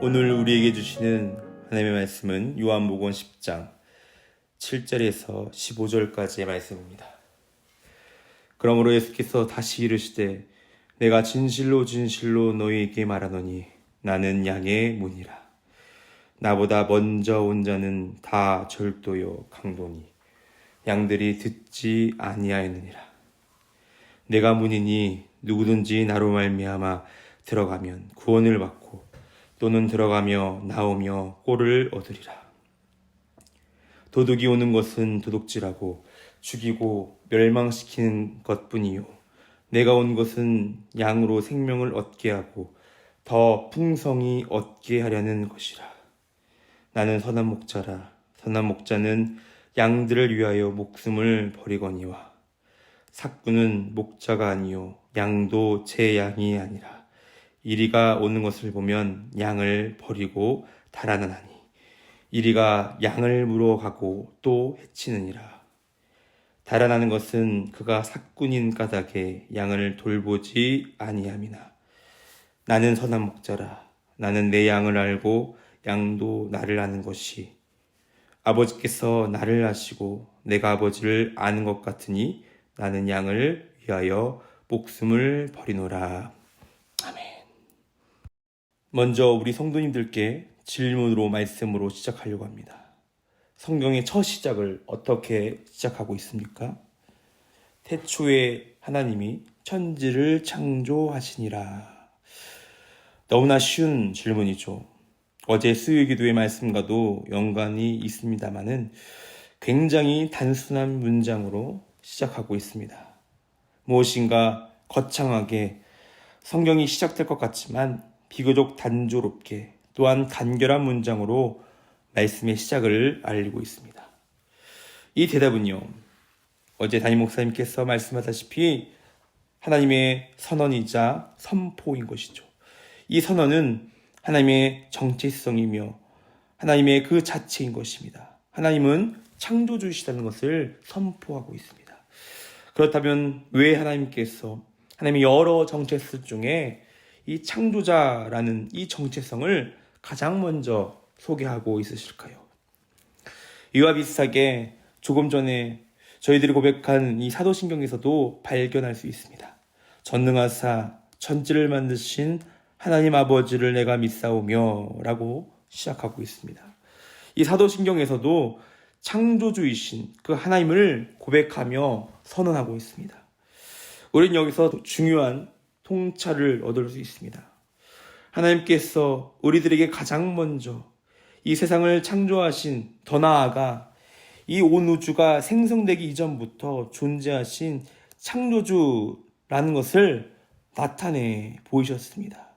오늘 우리에게 주시는 하나님의 말씀은 요한복음 10장 7절에서 15절까지의 말씀입니다. 그러므로 예수께서 다시 이르시되 내가 진실로 진실로 너희에게 말하노니 나는 양의 문이라. 나보다 먼저 온 자는 다 절도요 강도니 양들이 듣지 아니하였느니라. 내가 문이니 누구든지 나로 말미암아 들어가면 구원을 받고 또는 들어가며 나오며 꼴을 얻으리라. 도둑이 오는 것은 도둑질하고 죽이고 멸망시키는 것뿐이요 내가 온 것은 양으로 생명을 얻게 하고 더 풍성히 얻게 하려는 것이라. 나는 선한 목자라. 선한 목자는 양들을 위하여 목숨을 버리거니와 삭구는 목자가 아니요 양도 제 양이 아니라. 이리가 오는 것을 보면 양을 버리고 달아나니 이리가 양을 물어가고 또 해치느니라. 달아나는 것은 그가 삭군인 까닭에 양을 돌보지 아니함이나. 나는 선한 목자라. 나는 내 양을 알고 양도 나를 아는 것이 아버지께서 나를 아시고 내가 아버지를 아는 것 같으니 나는 양을 위하여 목숨을 버리노라. 아멘. 먼저 우리 성도님들께 질문으로 말씀으로 시작하려고 합니다. 성경의 첫 시작을 어떻게 시작하고 있습니까? 태초에 하나님이 천지를 창조하시니라. 너무나 쉬운 질문이죠. 어제 수요기도의 말씀과도 연관이 있습니다마는 굉장히 단순한 문장으로 시작하고 있습니다. 무엇인가 거창하게 성경이 시작될 것 같지만 비교적 단조롭게 또한 간결한 문장으로 말씀의 시작을 알리고 있습니다. 이 대답은요, 어제 담임 목사님께서 말씀하셨다시피 하나님의 선언이자 선포인 것이죠. 이 선언은 하나님의 정체성이며 하나님의 그 자체인 것입니다. 하나님은 창조주이시다는 것을 선포하고 있습니다. 그렇다면 왜 하나님께서 하나님의 여러 정체성 중에 이 창조자라는 이 정체성을 가장 먼저 소개하고 있으실까요? 이와 비슷하게 조금 전에 저희들이 고백한 이 사도신경에서도 발견할 수 있습니다. 전능하사 천지를 만드신 하나님 아버지를 내가 믿사오며 라고 시작하고 있습니다. 이 사도신경에서도 창조주이신 그 하나님을 고백하며 선언하고 있습니다. 우리는 여기서 중요한 통찰을 얻을 수 있습니다. 하나님께서 우리들에게 가장 먼저 이 세상을 창조하신, 더 나아가 이 온 우주가 생성되기 이전부터 존재하신 창조주라는 것을 나타내 보이셨습니다.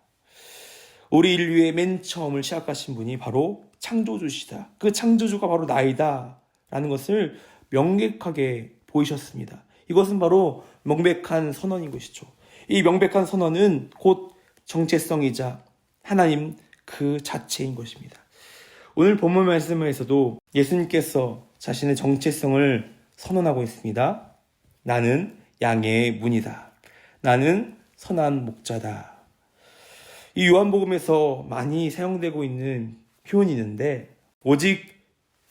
우리 인류의 맨 처음을 시작하신 분이 바로 창조주시다. 그 창조주가 바로 나이다 라는 것을 명백하게 보이셨습니다. 이것은 바로 명백한 선언인 것이죠. 이 명백한 선언은 곧 정체성이자 하나님 그 자체인 것입니다. 오늘 본문 말씀에서도 예수님께서 자신의 정체성을 선언하고 있습니다. 나는 양의 문이다. 나는 선한 목자다. 이 요한복음에서 많이 사용되고 있는 표현이 있는데 오직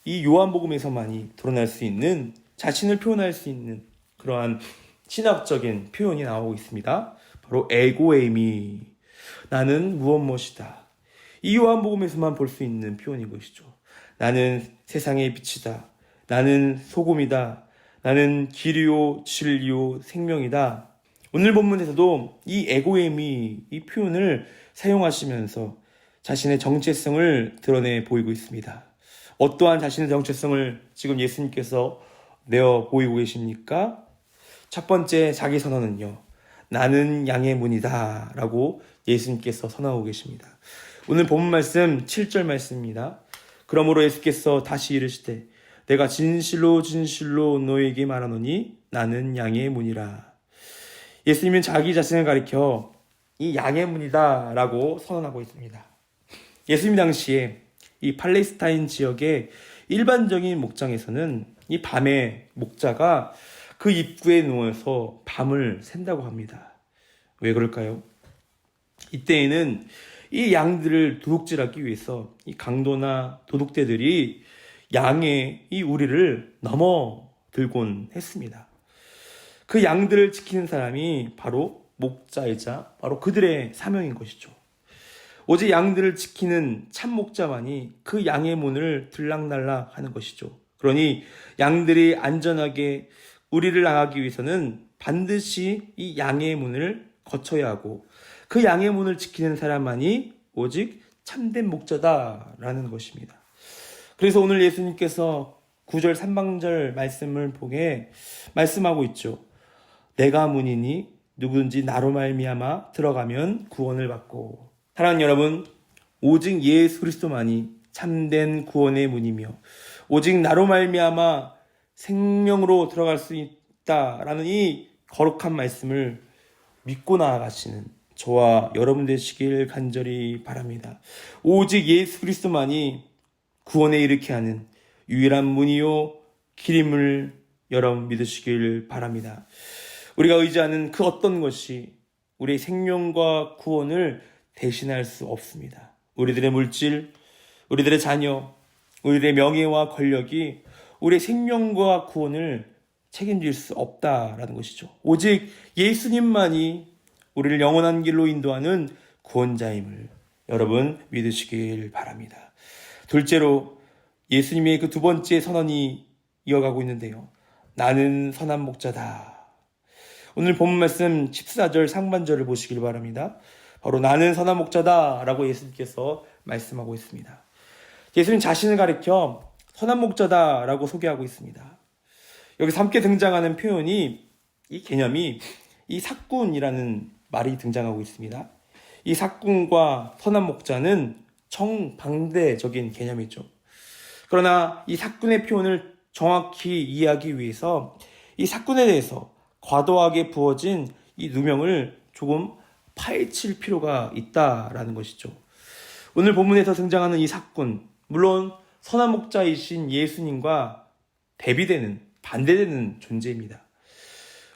이 요한복음에서만이 드러날 수 있는, 자신을 표현할 수 있는 그러한 신학적인 표현이 나오고 있습니다. 바로 에고에이미, 나는 무엇 무엇이다. 이 요한복음에서만 볼 수 있는 표현인 것이죠. 나는 세상의 빛이다. 나는 소금이다. 나는 길이요 진리요 생명이다. 오늘 본문에서도 이 에고에이미, 이 표현을 사용하시면서 자신의 정체성을 드러내 보이고 있습니다. 어떠한 자신의 정체성을 지금 예수님께서 내어 보이고 계십니까? 첫 번째 자기 선언은요, 나는 양의 문이다 라고 예수님께서 선언하고 계십니다. 오늘 본문 말씀 7절 말씀입니다. 그러므로 예수께서 다시 이르시되 내가 진실로 진실로 너에게 말하노니 나는 양의 문이라. 예수님은 자기 자신을 가리켜 이 양의 문이다 라고 선언하고 있습니다. 예수님 당시에 이 팔레스타인 지역의 일반적인 목장에서는 이 밤에 목자가 그 입구에 누워서 밤을 샌다고 합니다. 왜 그럴까요? 이때에는 이 양들을 도둑질하기 위해서 이 강도나 도둑대들이 양의 이 우리를 넘어들곤 했습니다. 그 양들을 지키는 사람이 바로 목자이자 바로 그들의 사명인 것이죠. 오직 양들을 지키는 참 목자만이 그 양의 문을 들락날락 하는 것이죠. 그러니 양들이 안전하게 우리를 나가기 위해서는 반드시 이 양의 문을 거쳐야 하고 그 양의 문을 지키는 사람만이 오직 참된 목자다라는 것입니다. 그래서 오늘 예수님께서 9절 3방절 말씀을 보게 말씀하고 있죠. 내가 문이니 누구든지 나로 말미암아 들어가면 구원을 받고. 사랑하는 여러분, 오직 예수 그리스도만이 참된 구원의 문이며 오직 나로 말미암아 생명으로 들어갈 수 있다라는 이 거룩한 말씀을 믿고 나아가시는 저와 여러분 되시길 간절히 바랍니다. 오직 예수 그리스도만이 구원에 이르게 하는 유일한 문이요 길임을 여러분 믿으시길 바랍니다. 우리가 의지하는 그 어떤 것이 우리의 생명과 구원을 대신할 수 없습니다. 우리들의 물질, 우리들의 자녀, 우리들의 명예와 권력이 우리의 생명과 구원을 책임질 수 없다라는 것이죠. 오직 예수님만이 우리를 영원한 길로 인도하는 구원자임을 여러분 믿으시길 바랍니다. 둘째로 예수님의 그 두 번째 선언이 이어가고 있는데요. 나는 선한 목자다. 오늘 본문 말씀 14절 상반절을 보시길 바랍니다. 바로 나는 선한 목자다 라고 예수님께서 말씀하고 있습니다. 예수님 자신을 가리켜 선한 목자다 라고 소개하고 있습니다. 여기서 함께 등장하는 표현이 이 개념이 이 삭군이라는 말이 등장하고 있습니다. 이 삭군과 선한 목자는 정반대적인 개념이죠. 그러나 이 삭군의 표현을 정확히 이해하기 위해서 이 삭군에 대해서 과도하게 부어진 이 누명을 조금 파헤칠 필요가 있다라는 것이죠. 오늘 본문에서 등장하는 이 삭군, 물론 선한 목자이신 예수님과 대비되는, 반대되는 존재입니다.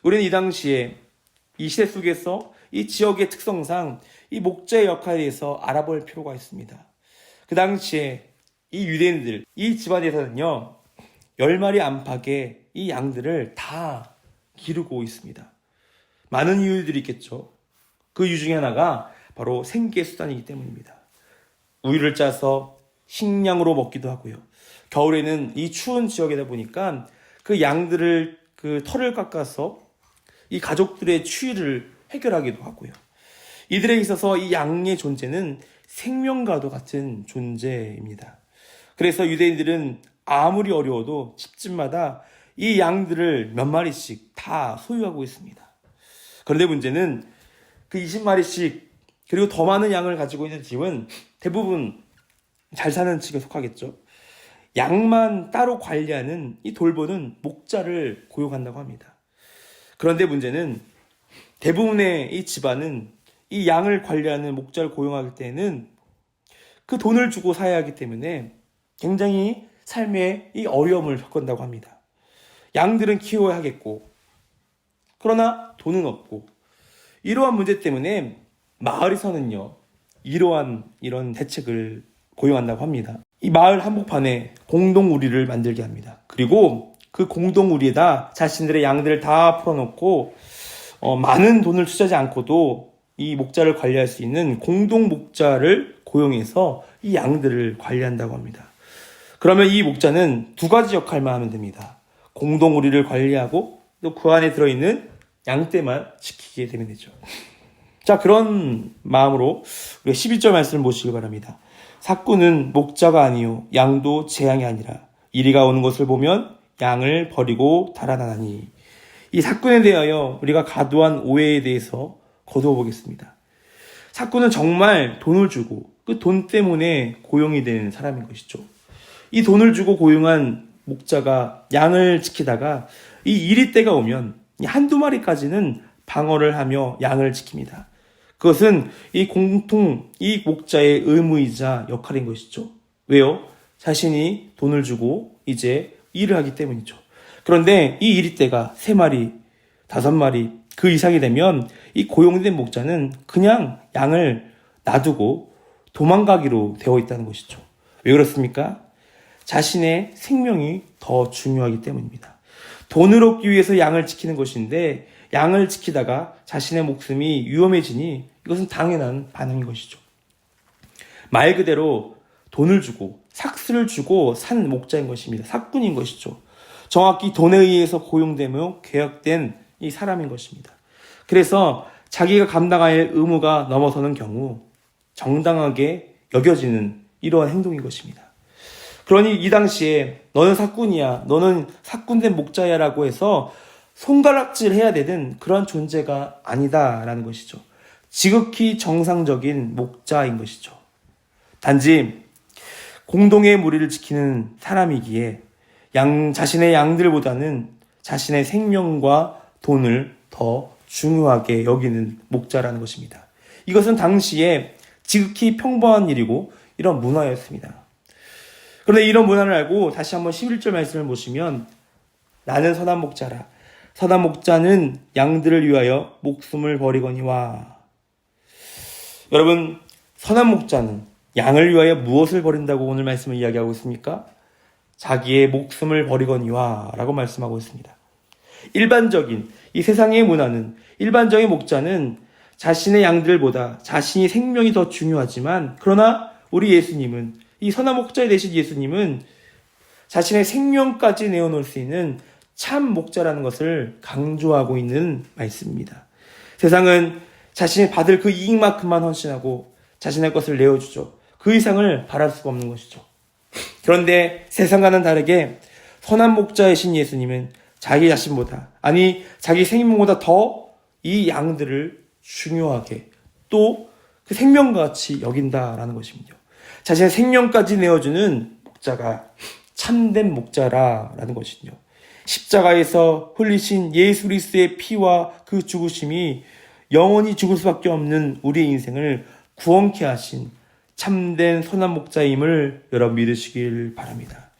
우리는 이 당시에 이 시대 속에서 이 지역의 특성상 이 목자의 역할에 대해서 알아볼 필요가 있습니다. 그 당시에 이 유대인들, 이 집안에서는요, 10마리 안팎의 이 양들을 다 기르고 있습니다. 많은 이유들이 있겠죠. 그 이유 중에 하나가 바로 생계 수단이기 때문입니다. 우유를 짜서 식량으로 먹기도 하고요. 겨울에는 이 추운 지역이다 보니까 그 양들을 그 털을 깎아서 이 가족들의 추위를 해결하기도 하고요. 이들에 있어서 이 양의 존재는 생명과도 같은 존재입니다. 그래서 유대인들은 아무리 어려워도 집집마다 이 양들을 몇 마리씩 다 소유하고 있습니다. 그런데 문제는 그 20마리씩 그리고 더 많은 양을 가지고 있는 집은 대부분 잘 사는 층에 속하겠죠. 양만 따로 관리하는 이 돌보는 목자를 고용한다고 합니다. 그런데 문제는 대부분의 이 집안은 이 양을 관리하는 목자를 고용할 때는 그 돈을 주고 사야 하기 때문에 굉장히 삶에 이 어려움을 겪는다고 합니다. 양들은 키워야 하겠고 그러나 돈은 없고 이러한 문제 때문에 마을에서는요 이런 대책을 고용한다고 합니다. 이 마을 한복판에 공동우리를 만들게 합니다. 그리고 그 공동우리에다 자신들의 양들을 다 풀어놓고 많은 돈을 투자하지 않고도 이 목자를 관리할 수 있는 공동목자를 고용해서 이 양들을 관리한다고 합니다. 그러면 이 목자는 두 가지 역할만 하면 됩니다. 공동우리를 관리하고 또 그 안에 들어있는 양떼만 지키게 되면 되죠. 자, 그런 마음으로 우리가 12절 말씀을 보시기 바랍니다. 삭군은 목자가 아니요 양도 재앙이 아니라 이리가 오는 것을 보면 양을 버리고 달아나나니. 이 삭군에 대하여 우리가 과도한 오해에 대해서 거두어 보겠습니다. 삭군은 정말 돈을 주고 그 돈 때문에 고용이 되는 사람인 것이죠. 이 돈을 주고 고용한 목자가 양을 지키다가 이 이리 때가 오면 한두 마리까지는 방어를 하며 양을 지킵니다. 그것은 이 목자의 의무이자 역할인 것이죠. 왜요? 자신이 돈을 주고 이제 일을 하기 때문이죠. 그런데 이 이리 때가 3마리, 5마리 그 이상이 되면 이 고용된 목자는 그냥 양을 놔두고 도망가기로 되어 있다는 것이죠. 왜 그렇습니까? 자신의 생명이 더 중요하기 때문입니다. 돈을 얻기 위해서 양을 지키는 것인데 양을 지키다가 자신의 목숨이 위험해지니 이것은 당연한 반응인 것이죠. 말 그대로 돈을 주고 삭스를 주고 산 목자인 것입니다. 삭군인 것이죠. 정확히 돈에 의해서 고용되며 계약된 이 사람인 것입니다. 그래서 자기가 감당할 의무가 넘어서는 경우 정당하게 여겨지는 이러한 행동인 것입니다. 그러니 이 당시에 너는 삭군이야, 너는 삭군된 목자야 라고 해서 손가락질 해야 되는 그런 존재가 아니다라는 것이죠. 지극히 정상적인 목자인 것이죠. 단지 공동의 무리를 지키는 사람이기에 자신의 양들보다는 자신의 생명과 돈을 더 중요하게 여기는 목자라는 것입니다. 이것은 당시에 지극히 평범한 일이고 이런 문화였습니다. 그런데 이런 문화를 알고 다시 한번 11절 말씀을 보시면 나는 선한 목자라. 선한 목자는 양들을 위하여 목숨을 버리거니와. 여러분, 선한 목자는 양을 위하여 무엇을 버린다고 오늘 말씀을 이야기하고 있습니까? 자기의 목숨을 버리거니와 라고 말씀하고 있습니다. 일반적인 이 세상의 문화는 일반적인 목자는 자신의 양들보다 자신이 생명이 더 중요하지만 그러나 우리 예수님은 이 선한 목자 되신 예수님은 자신의 생명까지 내어놓을 수 있는 참 목자라는 것을 강조하고 있는 말씀입니다. 세상은 자신이 받을 그 이익만큼만 헌신하고 자신의 것을 내어주죠. 그 이상을 바랄 수가 없는 것이죠. 그런데 세상과는 다르게 선한 목자이신 예수님은 자기 자신보다, 아니 자기 생명보다 더 이 양들을 중요하게 또 그 생명과 같이 여긴다라는 것입니다. 자신의 생명까지 내어주는 목자가 참된 목자라는 것이죠. 십자가에서 흘리신 예수 그리스도의 피와 그 죽으심이 영원히 죽을 수밖에 없는 우리의 인생을 구원케 하신 참된 선한 목자임을 여러분 믿으시길 바랍니다.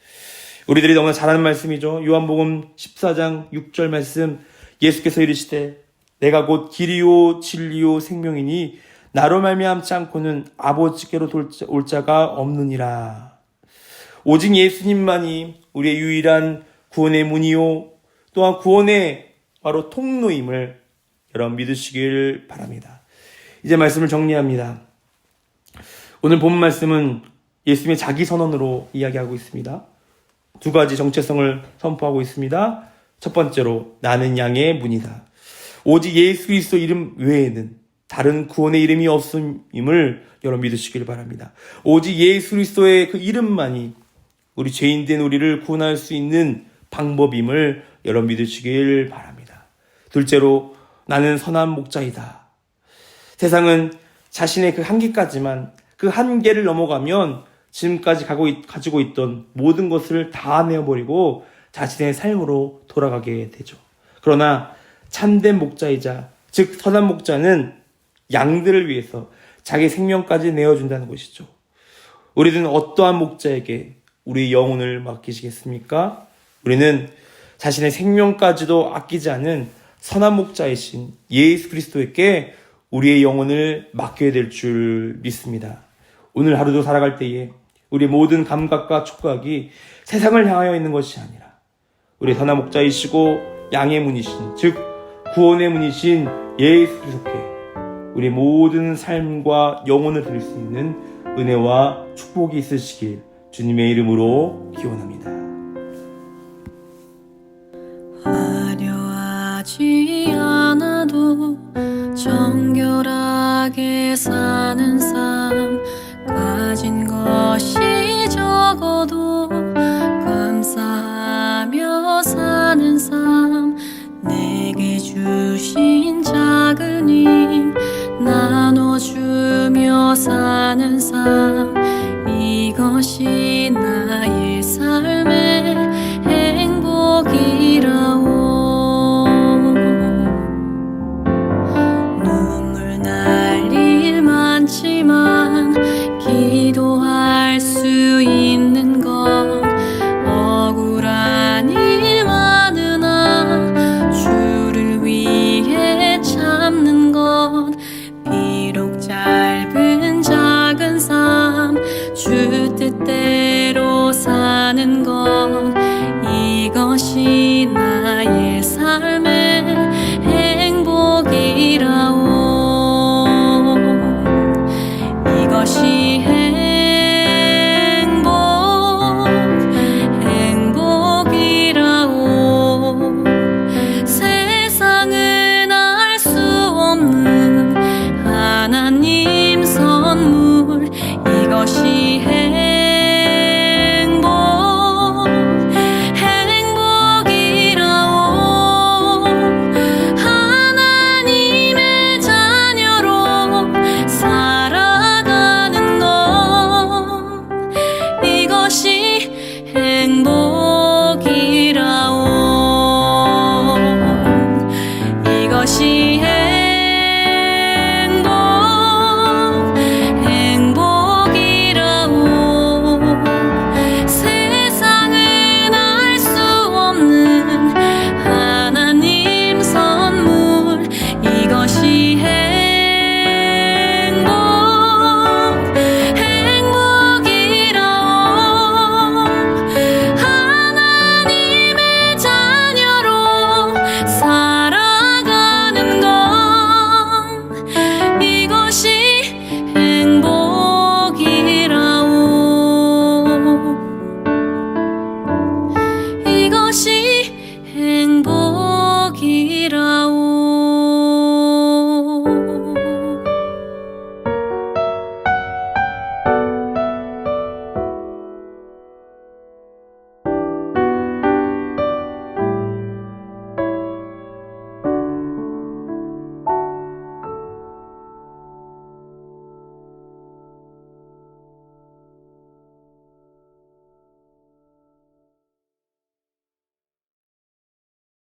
우리들이 너무나 잘 아는 말씀이죠. 요한복음 14장 6절 말씀, 예수께서 이르시되 내가 곧 길이요 진리요 생명이니 나로 말미암지 않고는 아버지께로 올 자가 없느니라. 오직 예수님만이 우리의 유일한 구원의 문이요 또한 구원의 바로 통로임을 여러분 믿으시길 바랍니다. 이제 말씀을 정리합니다. 오늘 본 말씀은 예수님의 자기 선언으로 이야기하고 있습니다. 두 가지 정체성을 선포하고 있습니다. 첫 번째로 나는 양의 문이다. 오직 예수 그리스도 이름 외에는 다른 구원의 이름이 없음임을 여러분 믿으시길 바랍니다. 오직 예수 그리스도의 그 이름만이 우리 죄인된 우리를 구원할 수 있는 방법임을 여러분 믿으시길 바랍니다. 둘째로 나는 선한 목자이다. 세상은 자신의 그 한계까지만 그 한계를 넘어가면 지금까지 가지고 있던 모든 것을 다 내어버리고 자신의 삶으로 돌아가게 되죠. 그러나 참된 목자이자 즉 선한 목자는 양들을 위해서 자기 생명까지 내어준다는 것이죠. 우리는 어떠한 목자에게 우리 영혼을 맡기시겠습니까? 우리는 자신의 생명까지도 아끼지 않은 선한 목자이신 예수 그리스도에게 우리의 영혼을 맡겨야 될 줄 믿습니다. 오늘 하루도 살아갈 때에 우리의 모든 감각과 촉각이 세상을 향하여 있는 것이 아니라 우리 선한 목자이시고 양의 문이신 즉 구원의 문이신 예수 그리스도께 우리 모든 삶과 영혼을 드릴 수 있는 은혜와 축복이 있으시길 주님의 이름으로 기원합니다. 화려하지 않아도 정결하게 사는 삶, 가진 것이 적어도 감사하며 사는 삶, 내게 주신 작은 힘 나눠주며 사는 삶, 이것이 나의 삶의 행복이라오. 눈물 날 일 많지만 기도할 수 있는 건 억울한 일 많으나 주를 위해 참는 건 비록 짧은 작은 삶 있는 것